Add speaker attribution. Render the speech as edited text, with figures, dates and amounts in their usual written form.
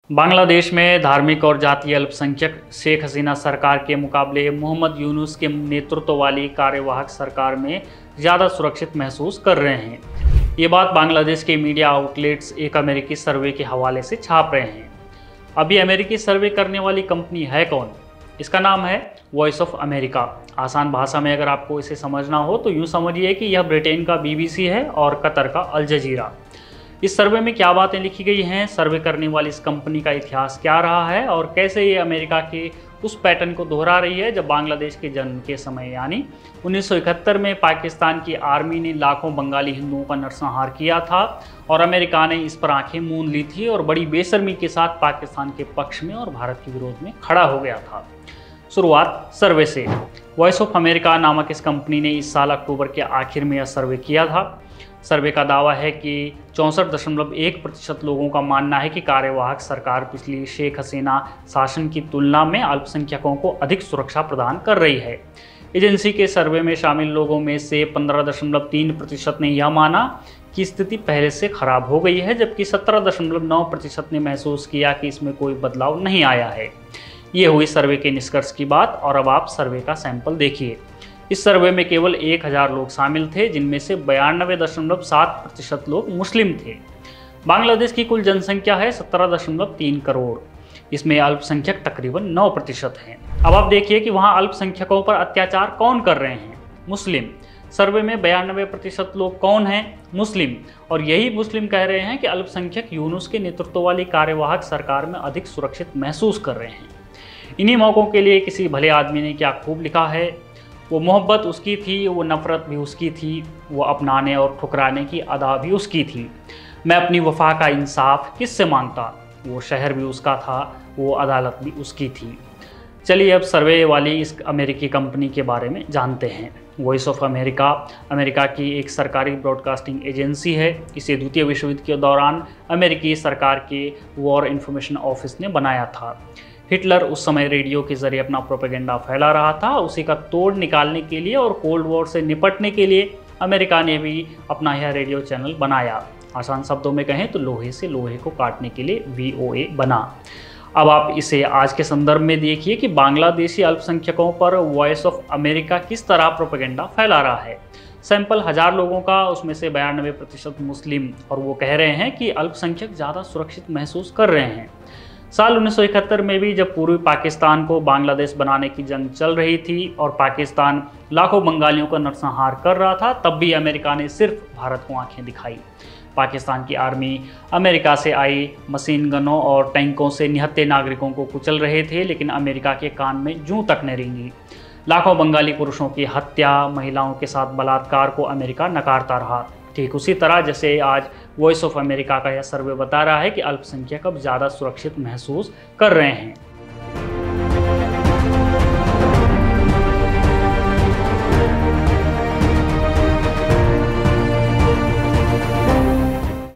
Speaker 1: बांग्लादेश में धार्मिक और जातीय अल्पसंख्यक शेख हसीना सरकार के मुकाबले मोहम्मद यूनुस के नेतृत्व वाली कार्यवाहक सरकार में ज़्यादा सुरक्षित महसूस कर रहे हैं। ये बात बांग्लादेश के मीडिया आउटलेट्स एक अमेरिकी सर्वे के हवाले से छाप रहे हैं। अभी अमेरिकी सर्वे करने वाली कंपनी है कौन? इसका नाम है वॉइस ऑफ अमेरिका। आसान भाषा में अगर आपको इसे समझना हो तो यूँ समझिए कि यह ब्रिटेन का BBC है और कतर का अल जजीरा। इस सर्वे में क्या बातें लिखी गई हैं, सर्वे करने वाली इस कंपनी का इतिहास क्या रहा है और कैसे ये अमेरिका के उस पैटर्न को दोहरा रही है जब बांग्लादेश के जन्म के समय यानी 1971 में पाकिस्तान की आर्मी ने लाखों बंगाली हिंदुओं का नरसंहार किया था और अमेरिका ने इस पर आंखें मूंद ली थी और बड़ी बेशर्मी के साथ पाकिस्तान के पक्ष में और भारत के विरोध में खड़ा हो गया था। शुरुआत सर्वे से। वॉइस ऑफ अमेरिका नामक इस कंपनी ने इस साल अक्टूबर के आखिर में यह सर्वे किया था। सर्वे का दावा है कि 64.1% लोगों का मानना है कि कार्यवाहक सरकार पिछली शेख हसीना शासन की तुलना में अल्पसंख्यकों को अधिक सुरक्षा प्रदान कर रही है। एजेंसी के सर्वे में शामिल लोगों में से 15.3% ने यह माना कि स्थिति पहले से खराब हो गई है, जबकि 17.9% ने महसूस किया कि इसमें कोई बदलाव नहीं आया है। ये हुई सर्वे के निष्कर्ष की बात। और अब आप सर्वे का सैंपल देखिए। इस सर्वे में केवल 1000 लोग शामिल थे, जिनमें से 92.7% लोग मुस्लिम थे। बांग्लादेश की कुल जनसंख्या है 17.3 करोड़। इसमें अल्पसंख्यक तकरीबन 9% हैं। अब आप देखिए कि वहाँ अल्पसंख्यकों पर अत्याचार कौन कर रहे हैं? मुस्लिम। सर्वे में 92% लोग कौन हैं? मुस्लिम। और यही मुस्लिम कह रहे हैं कि अल्पसंख्यक यूनुस के नेतृत्व वाली कार्यवाहक सरकार में अधिक सुरक्षित महसूस कर रहे हैं। इन्हीं मौकों के लिए किसी भले आदमी ने क्या खूब लिखा है, वो मोहब्बत उसकी थी, वो नफ़रत भी उसकी थी, वो अपनाने और ठुकराने की अदा भी उसकी थी। मैं अपनी वफा का इंसाफ किससे मांगता? वो शहर भी उसका था, वो अदालत भी उसकी थी। चलिए अब सर्वे वाली इस अमेरिकी कंपनी के बारे में जानते हैं। वॉइस ऑफ अमेरिका अमेरिका की एक सरकारी ब्रॉडकास्टिंग एजेंसी है। इसे द्वितीय विश्व युद्ध के दौरान अमेरिकी सरकार के वॉर इन्फॉर्मेशन ऑफिस ने बनाया था। हिटलर उस समय रेडियो के जरिए अपना प्रोपेगेंडा फैला रहा था। उसी का तोड़ निकालने के लिए और कोल्ड वॉर से निपटने के लिए अमेरिका ने भी अपना यह रेडियो चैनल बनाया। आसान शब्दों में कहें तो लोहे से लोहे को काटने के लिए VOA बना। अब आप इसे आज के संदर्भ में देखिए कि बांग्लादेशी अल्पसंख्यकों पर वॉइस ऑफ अमेरिका किस तरह प्रोपेगेंडा फैला रहा है। सैंपल 1000 लोगों का, उसमें से 92% मुस्लिम, और वो कह रहे हैं कि अल्पसंख्यक ज़्यादा सुरक्षित महसूस कर रहे हैं। साल 1971 में भी जब पूर्वी पाकिस्तान को बांग्लादेश बनाने की जंग चल रही थी और पाकिस्तान लाखों बंगालियों का नरसंहार कर रहा था, तब भी अमेरिका ने सिर्फ भारत को आंखें दिखाई। पाकिस्तान की आर्मी अमेरिका से आई मशीन गनों और टैंकों से निहत्थे नागरिकों को कुचल रहे थे, लेकिन अमेरिका के कान में जूं तक न रेंगी। लाखों बंगाली पुरुषों की हत्या, महिलाओं के साथ बलात्कार को अमेरिका नकारता रहा। ठीक उसी तरह जैसे आज वॉइस ऑफ अमेरिका का यह सर्वे बता रहा है कि अल्पसंख्यक अब ज़्यादा सुरक्षित महसूस कर रहे हैं।